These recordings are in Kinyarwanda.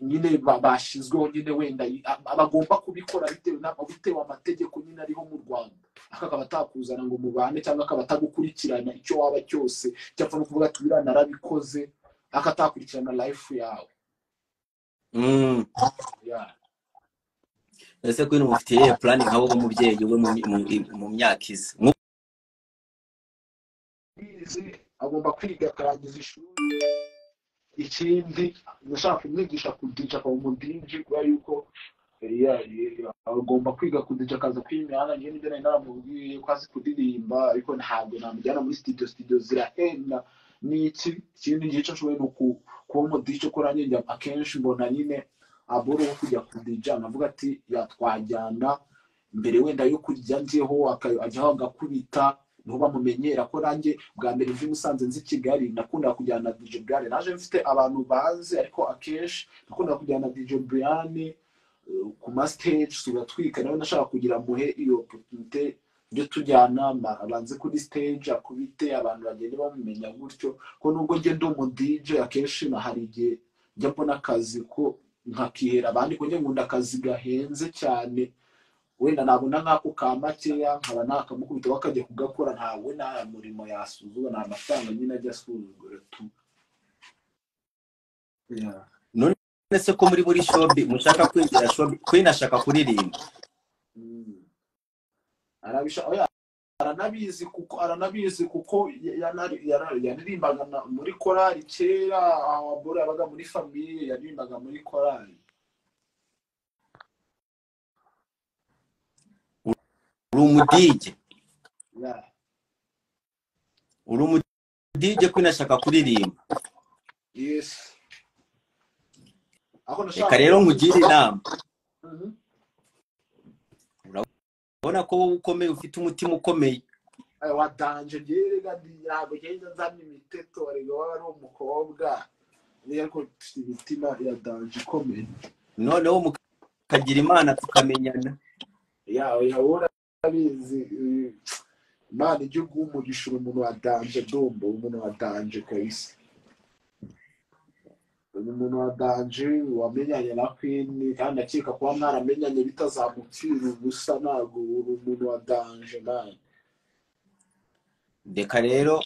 nyine bashizweho nyine wenda abagomba kubikora bitewe amategeko nyine ariho mu Rwanda, akaba atakuzana ngo mubane cyangwa akaba atagukurikirana icyo waba cyose cyapfa no kuvuga ati biriya narabikoze, akatakurikirana life yawe. Ese ko mufitiye plan nk'abo umubyeyi we mu myaka izi agomba kwiga akarangiza ishuri. Ikindi nashaka kumwigisha kudija kwa umudiji, kwa yuko agomba kwiga kudija akaza kwimihana. Njye nibyo nari naramubwiye ko azi kudirimba, ariko ntabwo namujyana muri studio zirahenda n'iki. Ikindi gihe cyo shoboye no kuba umudiji ko ranjye akenshi mbona nyine aboro wo kujya kudija, navuga ati yatwajyana mbere wenda yo kujya njeho akajyaho agakubita niho bamumenyera ko ranjye bwa mbere mvi Musanze nzi Kigali nakunda kujyana na DJ Brian. Naje mfite abantu bazi, ariko akenshi nakunda kujyana na DJ Brian ku ma stage tugatwika. Nawe nashaka kugira muhe iyo opportunity byo tujyana abanze kuri stage akubite abantu bagende bamumenya gutyo, ko nubwo nge ndo mu DJ akenshi na hari igihe njya mbona akazi ko nkakihera abandi, ko nge nkunda akazi gahenze cyane, wenda nabona nk'ako ka makeya nkaba nakamukubita bakajya kugakora, ntawe nta murimo yasuzugura, nta mafaranga nyine ajya asuzugura tu. none se ko muri shop mushaka kwinjira shop Queen ashaka kuririmba? aranabizi kuko yaririmbaga muri korali kera, aho aboro yabaga muri famille yaririmbaga muri korali. Urumudije Queen ashaka kuririmba. Yes. Reka rero nkugire inama. Urabona ko ukomeye, ufite umutima ukomeye. Wadanje gerega ntabwo genda nzamye imiteto, ariko waba ari umukobwa ariko imitima ya danje ikomeye. Noneho mukagira Imana tukamenyana. Yahora abizi Imana ijye umugisha umuntu wa danje Dumba, umuntu wa danje kabisa. Umuntu wa danje wamenyanye na Queen, kandi akeka kuba mwaramenyanye bitazamupfira ubusa, ntabwo umuntu wa danje man. Reka rero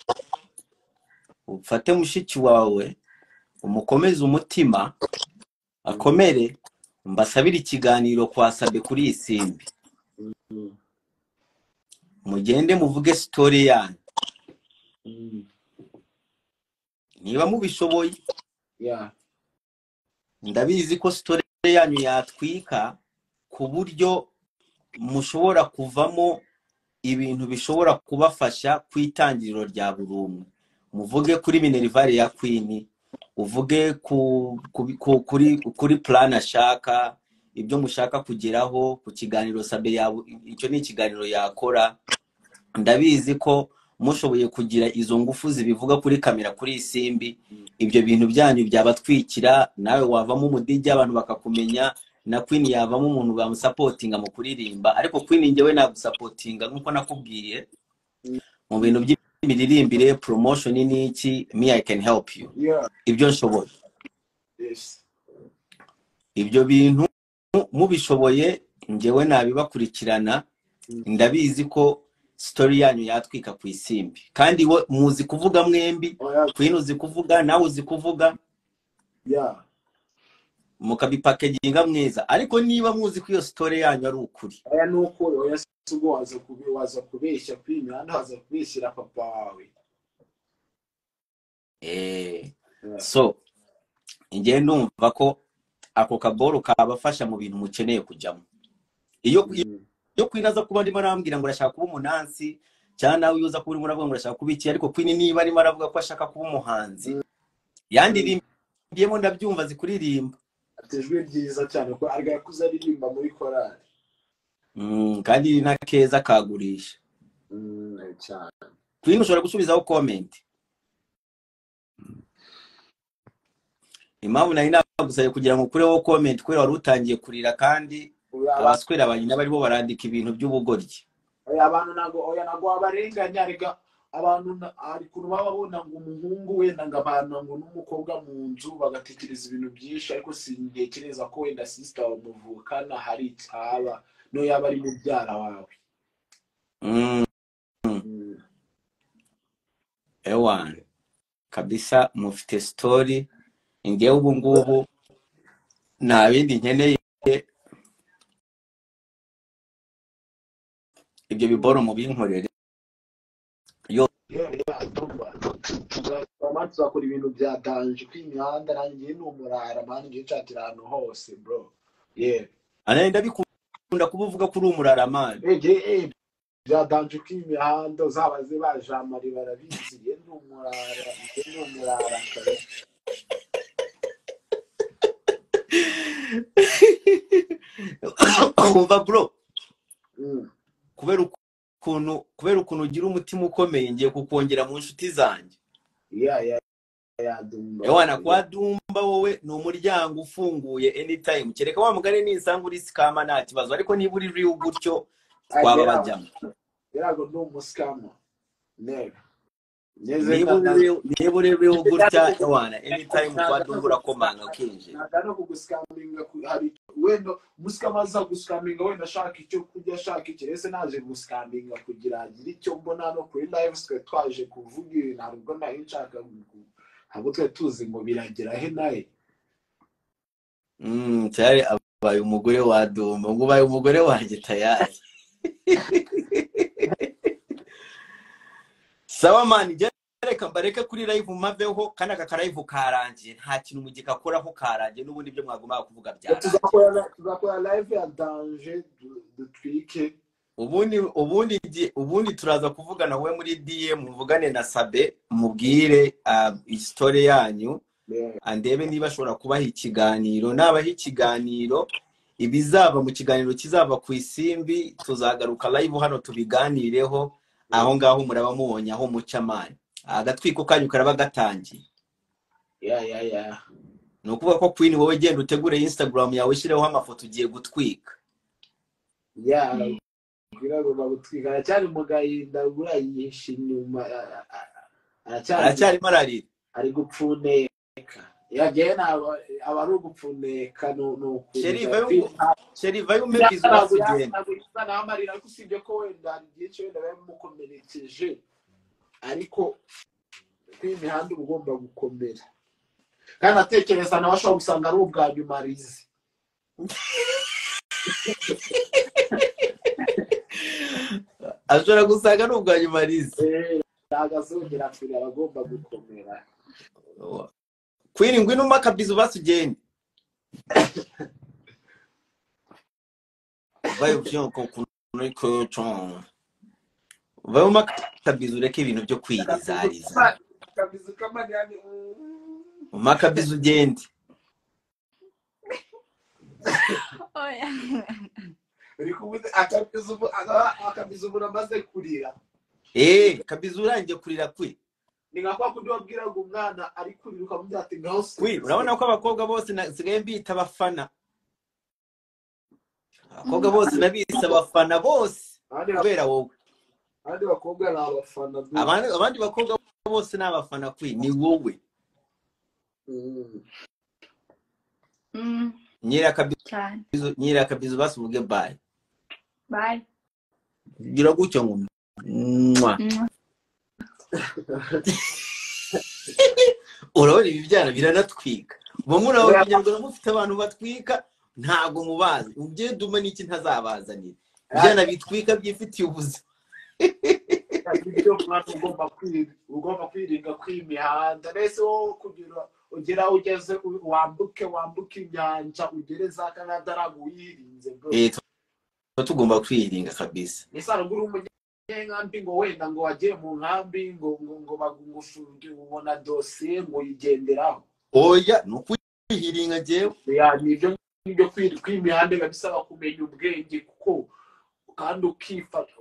ufate mushiki wawe umukomeze umutima akomere, mbasabira ikiganiro kwasabe kuri Isimbi, mugende muvuge story yanyu niba mubishoboye. Ndabizi ko story yanyu yatwika ku buryo mushobora kuvamo ibintu bishobora kubafasha kwitangiriro rya burumwe. Muvuge kuri Minerval ya Queen, uvuge kuri plan ashaka, ibyo mushaka kugeraho ku kiganiro Sabe yabo, icyo ni ikiganiro yakora. Ndabizi ko mushoboye kugira izo ngufu zibivuga kuri kamera kuri Isimbi, ibyo bintu byanyu byabatwikira, nawe wavamo umudije abantu bakakumenya, na Queen yavamo umuntu bamusupportinga mu kuririmba. Ariko Queen ngewe nagusupportinga nkuko nakubwiye mu bintu by'imiririmbire, promotion n'iki, me I can help you. Ibyo nshoboye. Ibyo bintu mubishoboye ngewe nabibakurikirana. Ndabizi ko story yanyu yatwika ku Isimbi, kandi wo muzi kuvuga mwembi. Queen uzi kuvuga, nawe uzi kuvuga, mukabipakeginga mwiza. Ariko niba muzi ko iyo story yanyu ari ukuri, nuko yasugo waza kubeshya Queen, kandi haza kubeshyira papa wawe. So ngiye ndumva ko ako kaboro kabafasha mu bintu mukeneye kujyamo. Iyo Queen aza kuba ndimo arambwira ngo arashaka kuba umunansi, cyane nawe uza kuba urimo uravuga ngo arashaka kuba iki, ariko Queen niba arimo aravuga ko ashaka kuba umuhanzi, yandirimbiyemo ndabyumva zikuririmba. Atejwe byiza cyane ko arga kuzaririmba muri korali. Kandi na keza kagurisha. Cyane. Queen ushobora gusubizaho comment. Impamvu nari nagusaye kugira ngo kureho comment kubera wari utangiye kurira, kandi abaswera abanyina bari bo barandika ibintu by'ubugoryi. Abantu nago abarenganya, arega abantu ari kuntu baba babona ngo umuhungu wenda ngo abantu ngo n'umukobwa mu nzu bagatekereza ibintu byinshi ariko sintekereza ko wenda sister muvukana hari icyaba no yaba ari mubyara wawe. Ewan kabisa mufite story ingewe ubu ngubu nta bindi nkeneye ibyo biboro mu binkorere yo Dumba tuzakora ibintu bya danje kw'imihanda nanjye n'umurara mani ngiye ncatira ahantu hose bro. ndabikunda kubuvuga kuri umurara mani bya danje kw'imihanda uzabaze bajamari barabizi n'umurara umva bro kubera ukuntu ugira umutima ukomeye ngiye kukongera mu nshuti zanjye. Dumba ewana kwa Dumba wowe ni umuryango ufunguye anytime kereka wa mugari nisanga uri scam nta kibazo ariko niba uri real gutyo twaba bajyamo yarago no muskama never niba uri real gutya ewana anytime kwa Dumba urakomanga ukinje nagano kuguskaminga hari wendo muskama za guskaminga wenda ashaka icyo kujya ashaka iki ese naje guskaminga kugira agire icyo mbona no kuri live twe twaje kuvuga ibintu ntabwo nayo nshaka ntabwo twe tuzi ngo biragera he naye cyari abaye umugore wa Dumba ngo ubaye umugore wanjye tayari. Sawa man reka mbareke kuri live maveho kana kakarayivu karangiye nta kintu mugikakoraho karangiye n'ubundi byo mwagomba kuvuga byarangiye. tuzakora live ya danger dutwike ubundi turaza kuvugana we muri DM muvugane na Sabe mubwire story yanyu andebe niba ashobora kubaha ikiganiro nabaha ikiganiro ibizaba mu kiganiro kizaba ku Isimbi tuzagaruka live hano tubiganireho aho ngaho muraba mubonye aho mucamani agatwiko kanyu karaba gatangiye. Nukuvuga ko Queen wowe genda utegure Instagram yawe shireho amafoto ugiye gutwika. Kugira ngo bagutwika cyane mugayinda burayishimye aracyari mararira ari gupfuneka yagena abaru gupfuneka no Sheriva y'umpekizo basugenda namarira ariko usibye ko wenda igice wenda bamukomerekeje ariko kw'imihanda ugomba gukomera kandi atekereza nawe ashobora gusanga ari ubwa nyuma arize ashobora gusanga ari ubwa nyuma arize agazongera kuri abagomba gukomera. Queen ngwino makabizo basugende vai byo ko kuniko chon vai makabizo reke ibintu byo kwirizariza kabizo kama yani makabizo ugende oya uri kubuze akabizo buramaze kurira kabizo urangiye kurira kwi ni ngakwa kundi wabwira ngo umwana ari kuriruka mu byati ngaho kwi urabona ko abakobwa bose nasigaye mbita abafana abakobwa bose nabise abafana bose kubera wowe abandi bakobwa ni abafana abandi bakobwa bose ni abafana kwi ni wowe nyira kabizo basuvuge bye gira gutyo ngo urabona ibi byana biranatwika bamwe n'abanyarwanda mufite abantu batwika ntago mubazi ubye Dumba n'iki ntazabazanira byana bitwika byifitiye ubuzima ibyo mwana ugomba kwirinda kw'imihanda nese wo kugira ugera ugeze wambuke inyanja ugere za Canada araguyirinze bro tugomba kwirinda kabisa nisaruguru umunyengambi ngo wenda ngo wagiye mu nkambi ngo bagungushuke ubona dossier ngo yigenderaho oya nukwihiringa jewe nibyo kw'imihanda babisaba kumenya ubwenge kuko kandi ukifata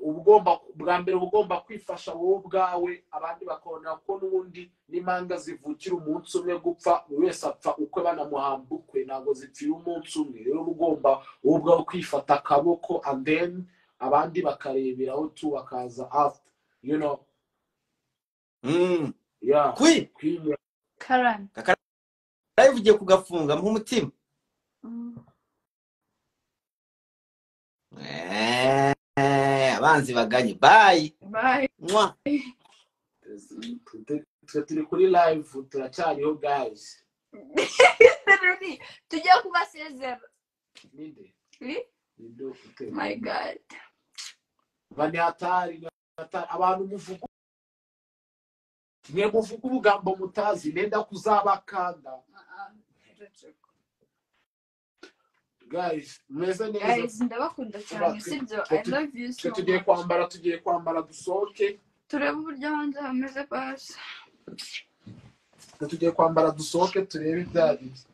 bwa mbere ugomba kwifasha wowe ubwawe abandi bakabona ko n'ubundi n'imanga zivukira umunsi umwe gupfa buri wese apfa uko banamuhambukwe ntabwo zipfira umunsi umwe rero ugomba wowe ubwawe kwifata akaboko and then abandi bakareberaho tu bakaza after Yeah. Queen. Karan. Live ugiye kugafunga nk'umutima. Abanzi baganye. Bye. Mwa. Turi kuri live turacyariho guys. Tujya kubasezera. Ninde? My God. Bani hatari abantu muvuga. Mwe muvuga ubugambo mutazi nenda kuzabakanda. Guys, mweze neza. Guys, ndabakunda cyane sibyo. I love you so much. Tugiye kwambara dusohoke. Turebe uburyo hanze hameze basi. Tugiye kwambara dusohoke turebe ibyagize.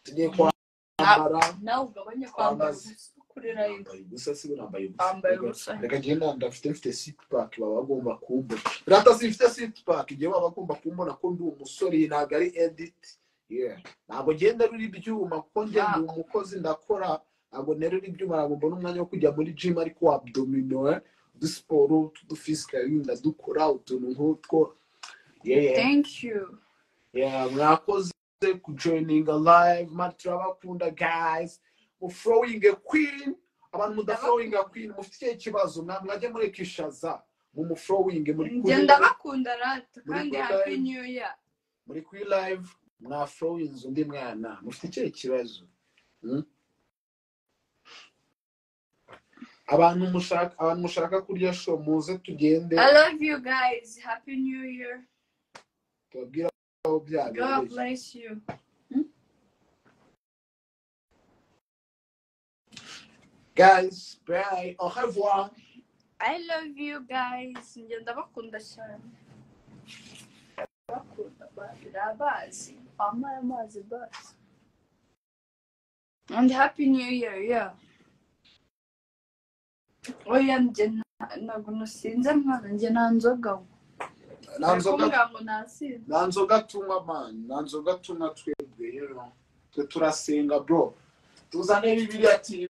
Tugiye kwambara. Nawe ugabanya kwambara kuri live. Gusa si nambaye gusa. Reka genda ndafite six pack baba bagomba kumbona. Rata sifite six pack igihe baba bagomba kumbona ko ndi umusore ntago ari edit. Yeah. Ntabwo genda ruri ibyuma kuko ngenda umukozi ndakora ntabwo nerura ibyuma ntabwo mbona umwanya wo kujya muri gym ariko abdominal du sport du physical ndadukora utuntu nk'utwo. Yeah. Thank you. Yeah, mwakoze ku joining live maturabakunda guys. Mu throwing a queen abantu mudafrowing a queen mufite ikibazo mwajye muri kishaza mu throwing muri queen ndabakunda rata kandi happy new year muri kuri live mwa throwing undi mwana mufite ikibazo abantu mushaka kurya show muze tugende. I love you guys, happy new year. Tubwira aho byabereye. God bless you. Guys, bye. Au revoir. I love you guys. Ngenda bakunda cyane. Bakunda barabazi. Amazi basi. And happy new year, yeah. Oya njye ntabwo nasinze mwana njye nanzoga. Nanzoga tunywa man. Nanzoga tunywa twebwe rero. Turasenga bro. Tuzane Bibiliya ati